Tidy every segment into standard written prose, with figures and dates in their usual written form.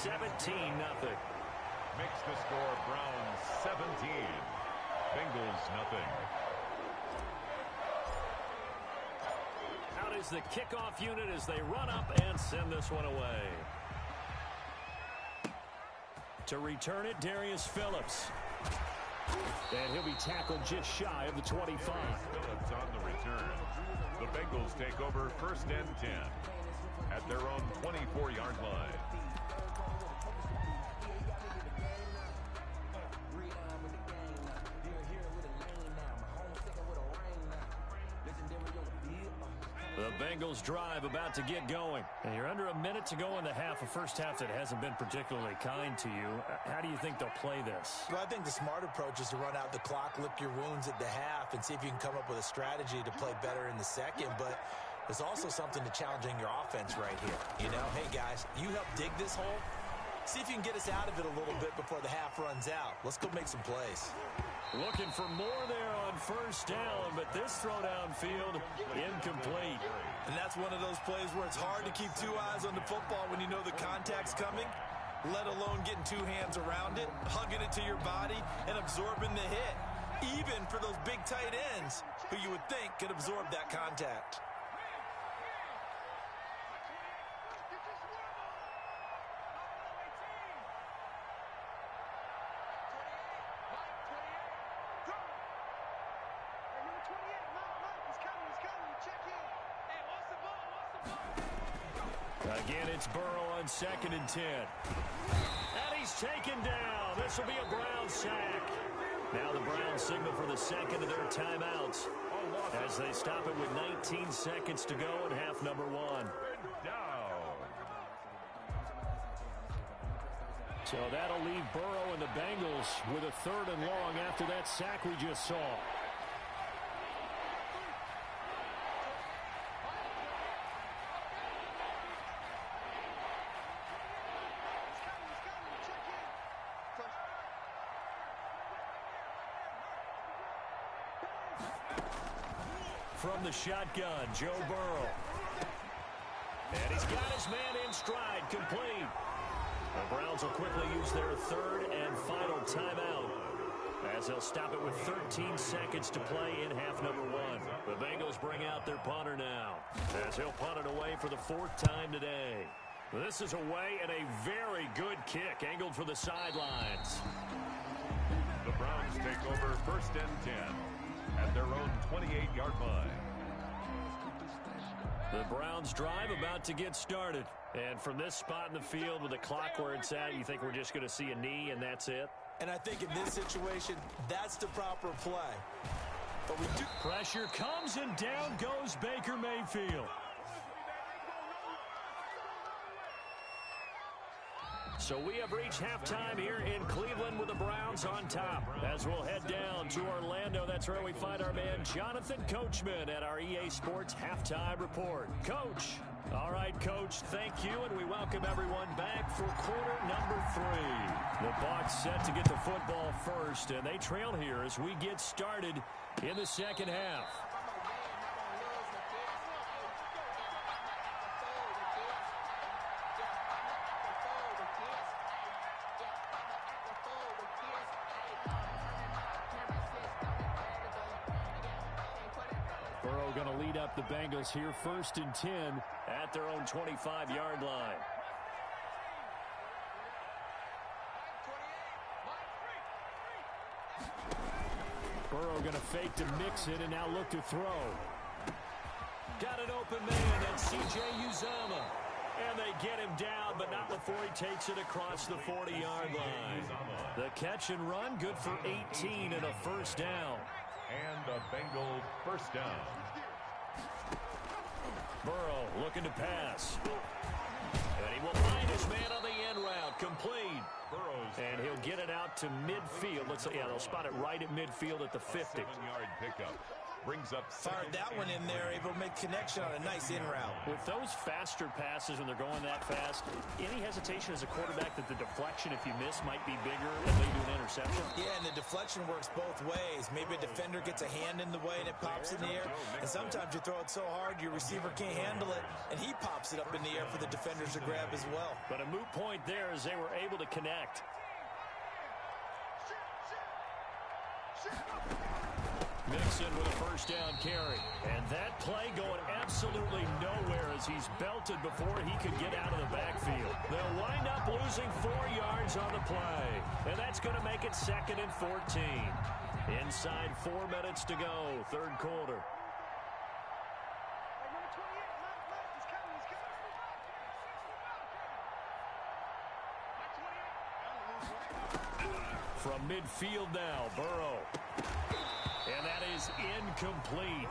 17-0. Makes the score Browns 17, Bengals nothing. Out is the kickoff unit as they run up and send this one away. To return it, Darius Phillips. And he'll be tackled just shy of the 25. Phillips on the return. The Bengals take over 1st and 10 at their own 24-yard line. The Bengals drive about to get going. And you're under a minute to go in the half, a first half that hasn't been particularly kind to you. How do you think they'll play this? Well, I think the smart approach is to run out the clock, lick your wounds at the half, and see if you can come up with a strategy to play better in the second. But there's also something to challenging your offense right here. You know, hey, guys, you help dig this hole. See if you can get us out of it a little bit before the half runs out. Let's go make some plays. Looking for more there on 1st down, but this throw downfield incomplete. And that's one of those plays where it's hard to keep two eyes on the football when you know the contact's coming, let alone getting two hands around it, hugging it to your body, and absorbing the hit. Even for those big tight ends who you would think could absorb that contact. Again, it's Burrow on 2nd and 10. And he's taken down. This will be a Browns sack. Now the Browns signal for the second of their timeouts as they stop it with 19 seconds to go in half number 1. So that'll leave Burrow and the Bengals with a 3rd and long after that sack we just saw. From the shotgun, Joe Burrow. And he's got his man in stride, complete. The Browns will quickly use their 3rd and final timeout as they'll stop it with 13 seconds to play in half number 1. The Bengals bring out their punter now as he'll punt it away for the 4th time today. This is away and a very good kick angled for the sidelines. The Browns take over 1st and 10 at their own 28-yard line. The Browns drive about to get started. And from this spot in the field with the clock where it's at, you think we're just going to see a knee and that's it? And I think in this situation, that's the proper play. But we do. Pressure comes and down goes Baker Mayfield. So we have reached halftime here in Cleveland with the Browns on top. As we'll head down to Orlando, that's where we find our man Jonathan Coachman at our EA Sports Halftime Report. Coach. All right, Coach, thank you, and we welcome everyone back for quarter number 3. The Bucs set to get the football first, and they trail here as we get started in the second half. Burrow going to lead up the Bengals here 1st and 10 at their own 25-yard line. Burrow going to fake to mix it and now look to throw. Got an open man, that's C.J. Uzomah. And they get him down, but not before he takes it across the 40-yard line. The catch and run, good for 18 and a 1st down. And a Bengal 1st down. Burrow looking to pass. And he will find his man on the end route, complete. And he'll get it out to midfield. They'll spot it right at midfield at the 50. 7-yard pickup. Brings up fired that one in there, able to make connection on a nice in route. With those faster passes when they're going that fast, any hesitation as a quarterback that the deflection, if you miss, might be bigger and lead to an interception? Yeah, and the deflection works both ways. Maybe a defender gets a hand in the way and it pops in the air. And sometimes you throw it so hard your receiver can't handle it, and he pops keeps it up in the air for the defenders to grab as well. But a moot point there as they were able to connect. Mixon with a first down carry. And that play going absolutely nowhere as he's belted before he could get out of the backfield. They'll wind up losing 4 yards on the play. And that's going to make it 2nd and 14. Inside 4 minutes to go, third quarter. From midfield now, Burrow. And that is incomplete.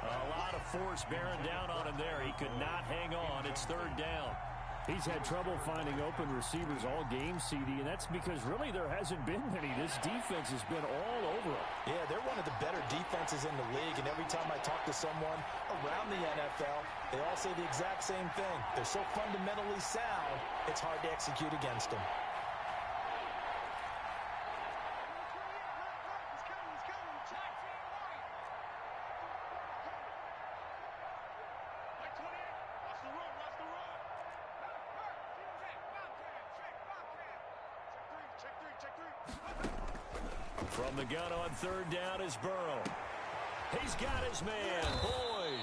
A lot of force bearing down on him there. He could not hang on. It's third down. He's had trouble finding open receivers all game, CD, and that's because really there hasn't been many. This defense has been all over him. Yeah, they're one of the better defenses in the league, and every time I talk to someone around the NFL, they all say the exact same thing. They're so fundamentally sound, it's hard to execute against them. From the gun on third down is Burrow. He's got his man, Boyd.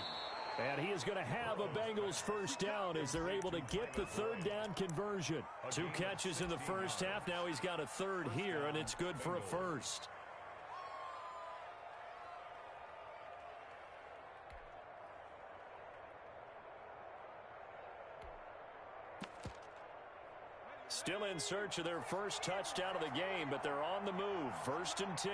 And he is going to have a Bengals first down as they're able to get the third down conversion. 2 catches in the first half. Now he's got a third here, and it's good for a first. Still in search of their first touchdown of the game, but they're on the move. 1st and 10.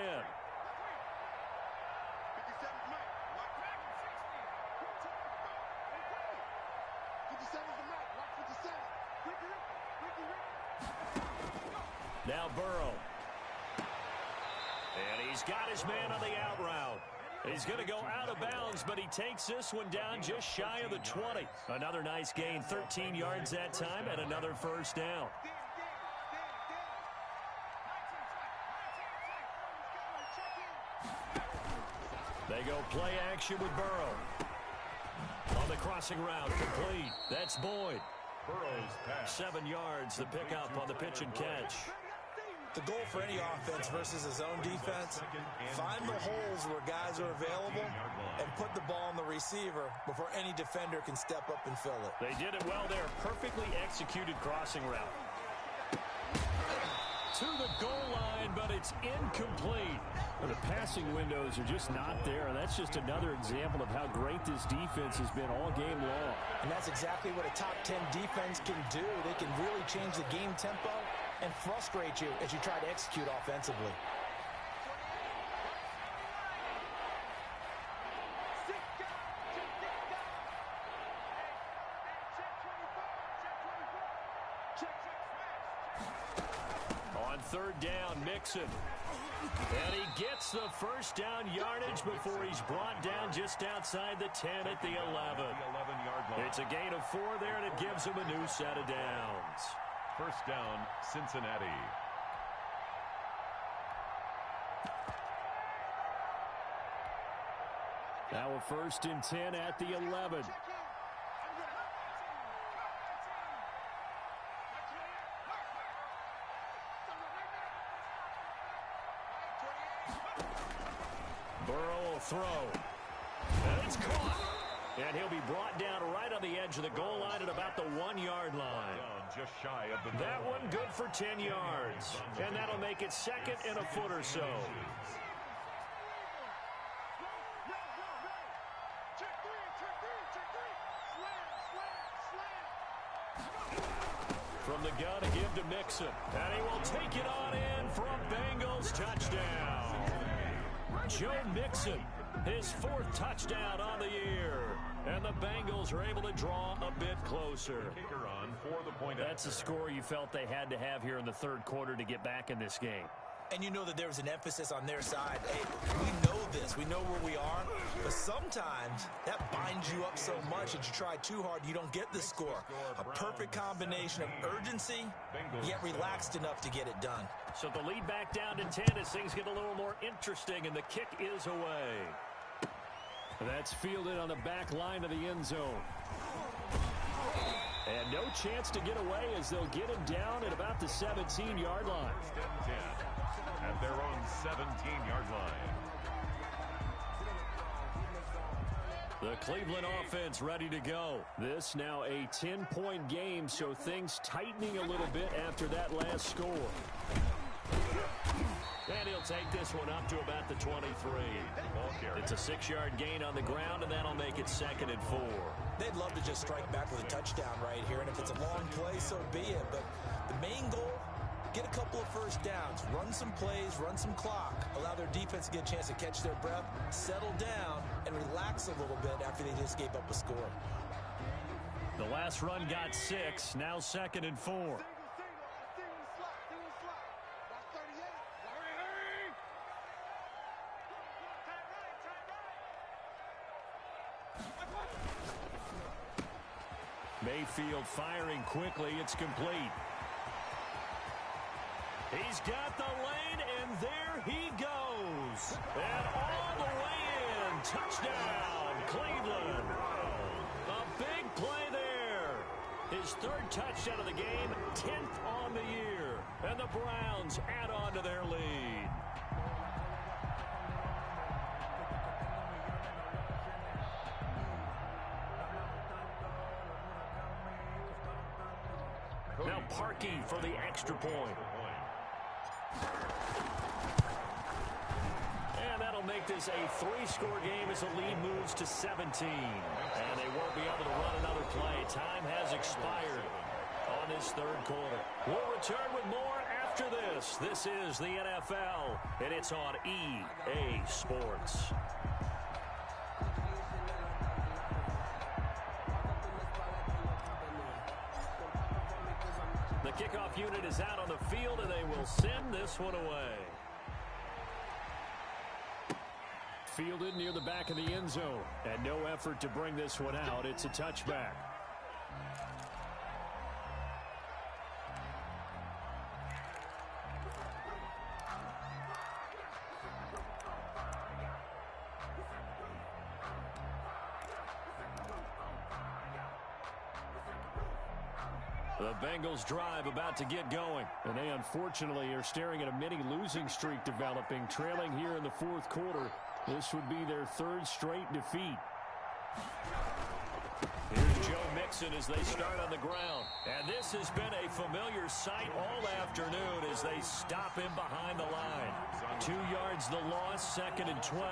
Now Burrow. And he's got his man on the out route. He's going to go out of bounds, but he takes this one down just shy of the 20. Another nice gain, 13 yards that time, and another first down. They go play action with Burrow. On the crossing route, complete. That's Boyd. Burrow's pass. 7 yards, the pickup on the pitch and catch. The goal for any offense versus a zone defense, find the holes where guys are available and put the ball on the receiver before any defender can step up and fill it. They did it well there. Perfectly executed crossing route. To the goal line, but it's incomplete. Well, the passing windows are just not there. That's just another example of how great this defense has been all game long. And that's exactly what a top 10 defense can do. They can really change the game tempo and frustrate you as you try to execute offensively. On third down, Mixon. And he gets the first down yardage before he's brought down just outside the 10 at the 11. It's a gain of 4 there, and it gives him a new set of downs. First down, Cincinnati. Now a 1st and 10 at the 11. Burrow will throw. And it's caught. And he'll be brought down right on the edge of the goal line at about the 1-yard line. Just shy of the that one good for 10 yards. And that'll make it 2nd and a foot or so. From the gun, a give to Mixon. And he will take it on in for a Bengals touchdown. Joe Mixon, his 4th touchdown on the year. And the Bengals are able to draw a bit closer. That's a score you felt they had to have here in the third quarter to get back in this game. And you know that there was an emphasis on their side. Hey, we know this. We know where we are. But sometimes that binds you up so much that you try too hard, you don't get the score. A perfect combination of urgency, yet relaxed enough to get it done. So the lead back down to 10 as things get a little more interesting, and the kick is away. That's fielded on the back line of the end zone. chance to get away as they'll get him down at about the 17-yard line. First and 10 at their own 17-yard line. The Cleveland offense ready to go. This now a 10-point game, so things tightening a little bit after that last score. And he'll take this one up to about the 23. It's a 6-yard gain on the ground, and that'll make it 2nd and 4. They'd love to just strike back with a touchdown right here, and if it's a long play, so be it. But the main goal, get a couple of first downs, run some plays, run some clock, allow their defense to get a chance to catch their breath, settle down, and relax a little bit after they just gave up a score. The last run got 6, now 2nd and 4. Mayfield firing quickly. It's complete. He's got the lane, and there he goes. And all the way in. Touchdown, Cleveland. A big play there. His 3rd touchdown of the game, 10th on the year. And the Browns add on to their lead. Now Parkey for the extra point. And that'll make this a 3-score game as the lead moves to 17. And they won't be able to run another play. Time has expired on this 3rd quarter. We'll return with more after this. This is the NFL, and it's on EA Sports. The kickoff unit is out on the field, and they will send this one away. Fielded near the back of the end zone, and no effort to bring this one out. It's a touchback. The Bengals drive about to get going. And they unfortunately are staring at a mini losing streak developing, trailing here in the 4th quarter. This would be their 3rd straight defeat. Here's Joe Mixon as they start on the ground. And this has been a familiar sight all afternoon as they stop him behind the line. 2 yards the loss, 2nd and 12.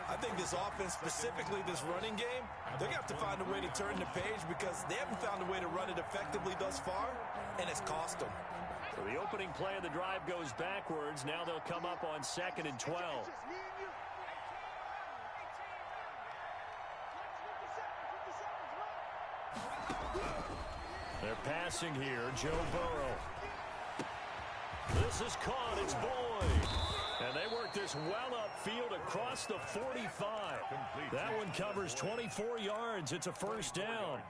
I think this offense, specifically this running game, they're going to have to find a way to turn the page because they haven't found a way to run it effectively thus far, and it's cost them. So the opening play of the drive goes backwards. Now they'll come up on 2nd and 12. They're passing here. Joe Burrow. This is caught. It's Boyd. And they work this well upfield across the 45. That one covers 24 yards. It's a 1st down.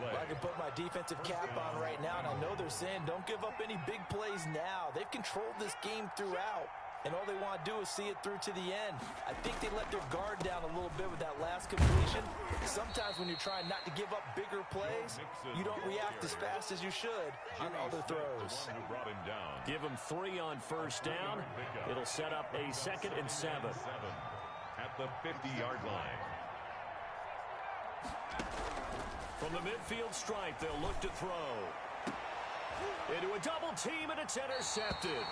I can put my defensive cap on right now, and I know they're saying don't give up any big plays now. They've controlled this game throughout, and all they want to do is see it through to the end. I think they let their guard down a little bit with that last completion. Sometimes when you're trying not to give up bigger plays, you don't react as fast as you should on other throws. Give them 3 on 1st down. It'll set up a 2nd and 7. At the 50-yard line. From the midfield stripe, they'll look to throw. Into a double team, and it's intercepted.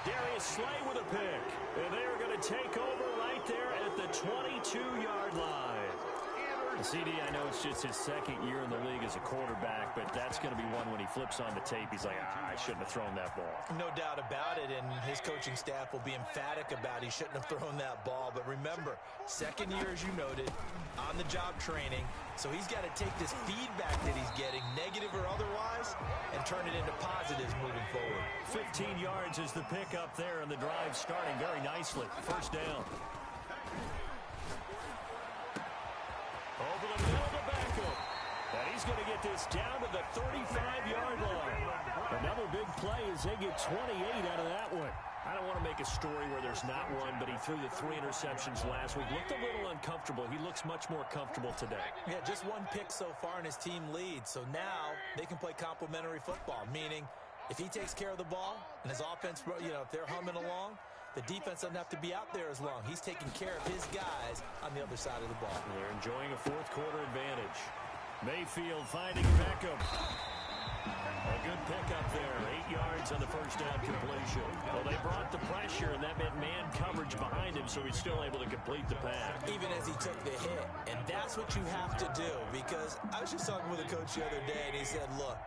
Darius Slay with a pick. And they're going to take over right there at the 22-yard line. CD, I know it's just his 2nd year in the league as a quarterback, but that's going to be one when he flips on the tape. He's like, I shouldn't have thrown that ball. No doubt about it, and his coaching staff will be emphatic about he shouldn't have thrown that ball. But remember, 2nd year, as you noted, on-the-job training. So he's got to take this feedback that he's getting, negative or otherwise, and turn it into positives moving forward. 15 yards is the pickup there, and the drive starting very nicely. 1st down. Over the middle of the backup. And he's going to get this down to the 35-yard line. Another big play as they get 28 out of that one. I don't want to make a story where there's not one, but he threw the 3 interceptions last week. Looked a little uncomfortable. He looks much more comfortable today. Yeah, just 1 pick so far and his team leads. So now they can play complementary football, meaning if he takes care of the ball and his offense, if they're humming along, the defense doesn't have to be out there as long. He's taking care of his guys on the other side of the ball. They're enjoying a fourth-quarter advantage. Mayfield finding Beckham. A good pickup there. 8 yards on the first down completion. Well, they brought the pressure, and that meant man coverage behind him, so he's still able to complete the pass. Even as he took the hit. And that's what you have to do, because I was just talking with a coach the other day, and he said, look,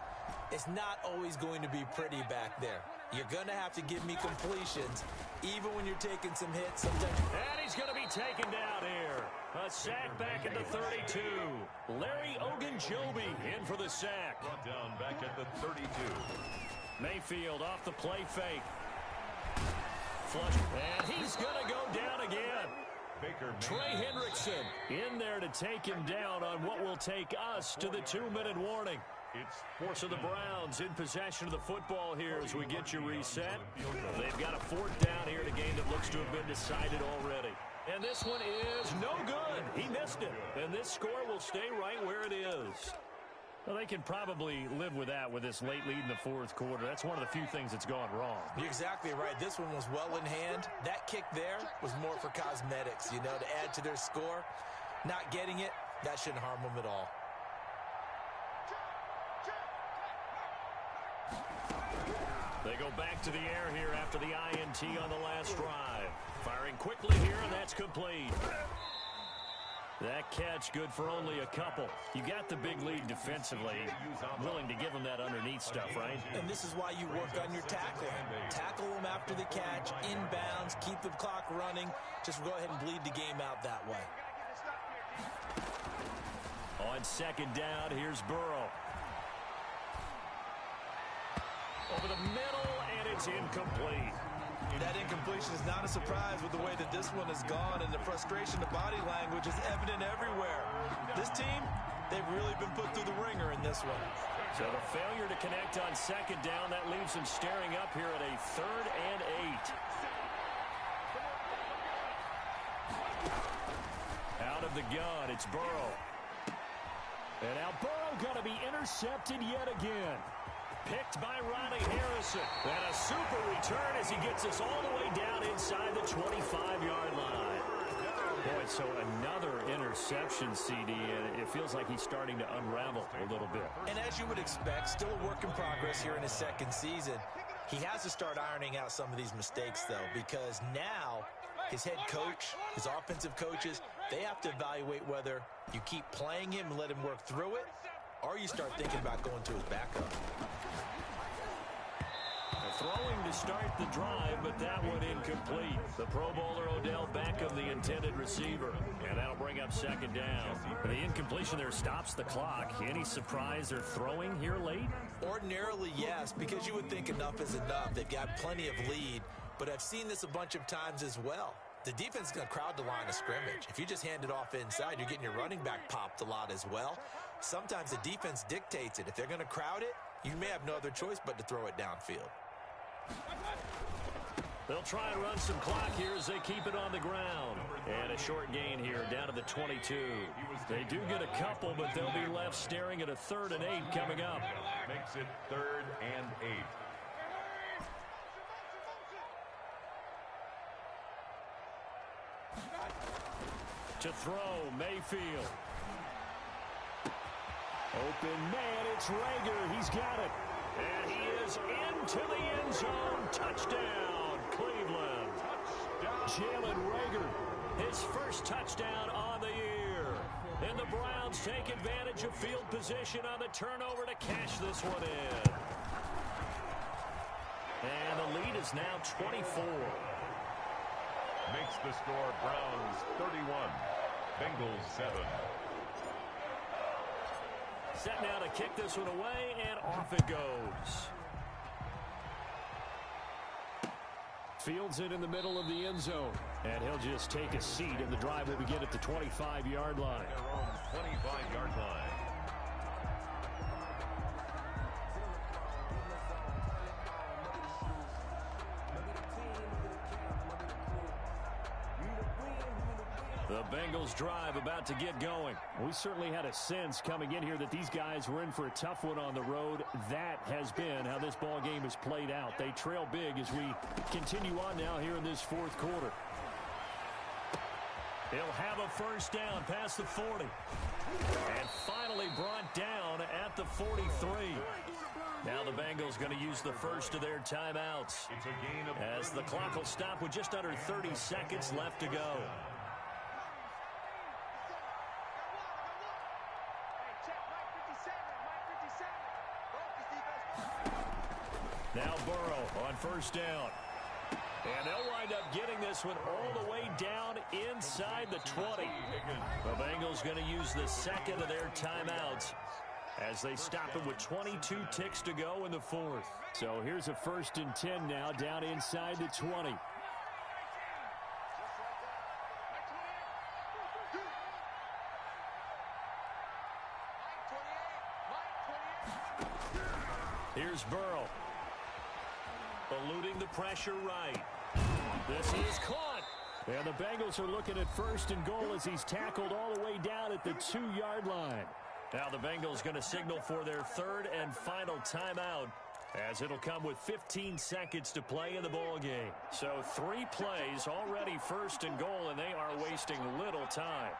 it's not always going to be pretty back there. You're going to have to give me completions, even when you're taking some hits. Sometimes. And he's going to be taken down here. A sack back at the 32. Larry Ogunjobi in for the sack. Brought down back at the 32. Mayfield off the play fake. Flush. And he's going to go down again. Baker Trey Hendrickson in there to take him down on what will take us to the 2-minute warning. So the Browns in possession of the football here as we get you reset. They've got a 4th down here in a game that looks to have been decided already. And this one is no good. He missed it. And this score will stay right where it is. Well, they can probably live with that with this late lead in the 4th quarter. That's one of the few things that's gone wrong. You're exactly right. This one was well in hand. That kick there was more for cosmetics, to add to their score. Not getting it, that shouldn't harm them at all. They go back to the air here after the INT on the last drive. Firing quickly here, and that's complete. That catch good for only a couple. You got the big lead defensively. Willing to give them that underneath stuff, right? And this is why you work on your tackling. Tackle them after the catch, inbounds, keep the clock running. Just go ahead and bleed the game out that way. On 2nd down, here's Burrow. Over the middle, and it's incomplete. That incompletion is not a surprise with the way that this one has gone, and the frustration, the body language is evident everywhere. This team, they've really been put through the ringer in this one. So the failure to connect on 2nd down, that leaves them staring up here at a 3rd and 8. Out of the gun, it's Burrow. And now Burrow going to be intercepted yet again. Picked by Ronnie Harrison. And a super return as he gets us all the way down inside the 25-yard line. Boy, so another interception, CD, and it feels like he's starting to unravel a little bit. And as you would expect, still a work in progress here in his 2nd season. He has to start ironing out some of these mistakes, though, because now his head coach, his offensive coaches, they have to evaluate whether you keep playing him and let him work through it, or you start thinking about going to his backup. Throwing to start the drive, but that one incomplete. The Pro Bowler Odell Beckham, the intended receiver. And that'll bring up 2nd down. The incompletion there stops the clock. Any surprise they're throwing here late? Ordinarily, yes, because you would think enough is enough. They've got plenty of lead, but I've seen this a bunch of times as well. The defense is going to crowd the line of scrimmage. If you just hand it off inside, you're getting your running back popped a lot as well. Sometimes the defense dictates it. If they're going to crowd it, you may have no other choice but to throw it downfield. They'll try and run some clock here as they keep it on the ground. And a short gain here down to the 22. They do get a couple, but they'll be left staring at a 3rd and 8 coming up. Makes it 3rd and 8. To throw, Mayfield. Open man, it's Rager. He's got it. And he is into the end zone. Touchdown, Cleveland. Jalen Rager, his first touchdown on the year. And the Browns take advantage of field position on the turnover to cash this one in. And the lead is now 24. Makes the score Browns 31, Bengals 7. Set now to kick this one away, and off it goes. Fields it in the middle of the end zone. And he'll just take a seat, and the drive will begin at the 25-yard line. Their own 25-yard line. The Bengals drive about to get going. We certainly had a sense coming in here that these guys were in for a tough one on the road. That has been how this ball game has played out. They trail big as we continue on now here in this fourth quarter. He'll have a first down past the 40. And finally brought down at the 43. Now the Bengals going to use the first of their timeouts as the clock will stop with just under 30 seconds left to go. Now Burrow on first down. And they'll wind up getting this one all the way down inside the 20. The Bengals going to use the second of their timeouts as they stop it with 22 ticks to go in the fourth. So here's a 1st and 10 now down inside the 20. Here's Burrow. Eluding the pressure right. This is caught. And the Bengals are looking at 1st and goal as he's tackled all the way down at the 2-yard line. Now the Bengals going to signal for their third and final timeout as it'll come with 15 seconds to play in the ball game. So 3 plays already 1st and goal, and they are wasting little time.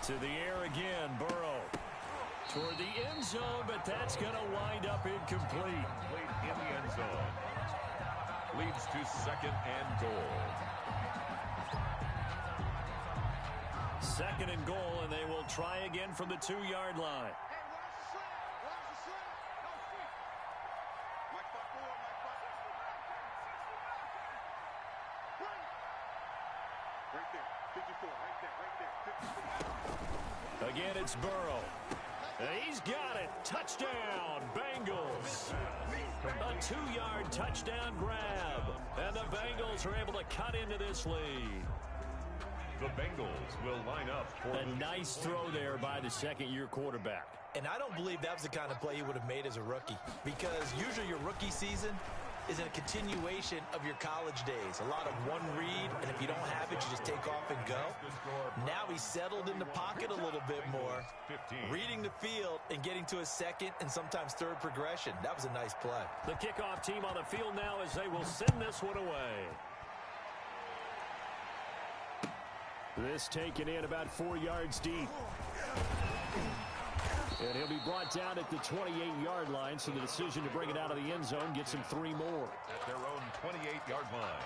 To the air again, Burrow. Toward the end zone, but that's going to wind up incomplete. In the end zone. Leads to 2nd and goal. 2nd and goal, and they will try again from the 2-yard line. Again, it's Burrow. And he's got it. Touchdown, Bengals. A 2-yard touchdown grab. And the Bengals are able to cut into this lead. The Bengals will line up for a nice throw there by the second-year quarterback. And I don't believe that was the kind of play he would have made as a rookie, because usually your rookie season is a continuation of your college days. A lot of one read, and if you don't have it, you just take off and go. Now he's settled in the pocket a little bit more, reading the field and getting to a second and sometimes third progression. That was a nice play. The kickoff team on the field now as they will send this one away. This taken in about 4 yards deep. And he'll be brought down at the 28-yard line, so the decision to bring it out of the end zone gets him 3 more. At their own 28-yard line.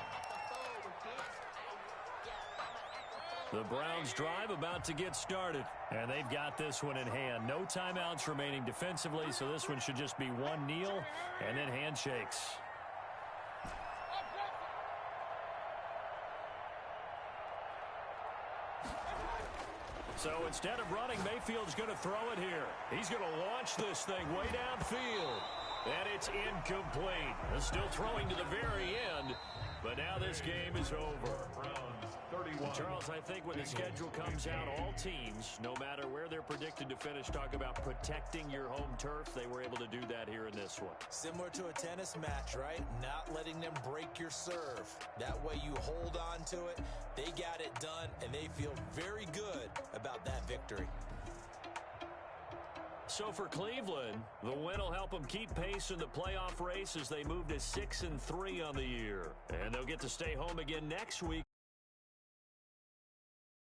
The Browns drive about to get started. And they've got this one in hand. No timeouts remaining defensively, so this one should just be one kneel and then handshakes. So instead of running, Mayfield's going to throw it here. He's going to launch this thing way downfield. And it's incomplete. Still throwing to the very end. But now this game is over. Charles, I think when the schedule comes out, all teams, no matter where they're predicted to finish, talk about protecting your home turf. They were able to do that here in this one. Similar to a tennis match, right? Not letting them break your serve. That way you hold on to it. They got it done, and they feel very good about that victory. So for Cleveland, the win will help them keep pace in the playoff race as they move to 6-3 on the year. And they'll get to stay home again next week.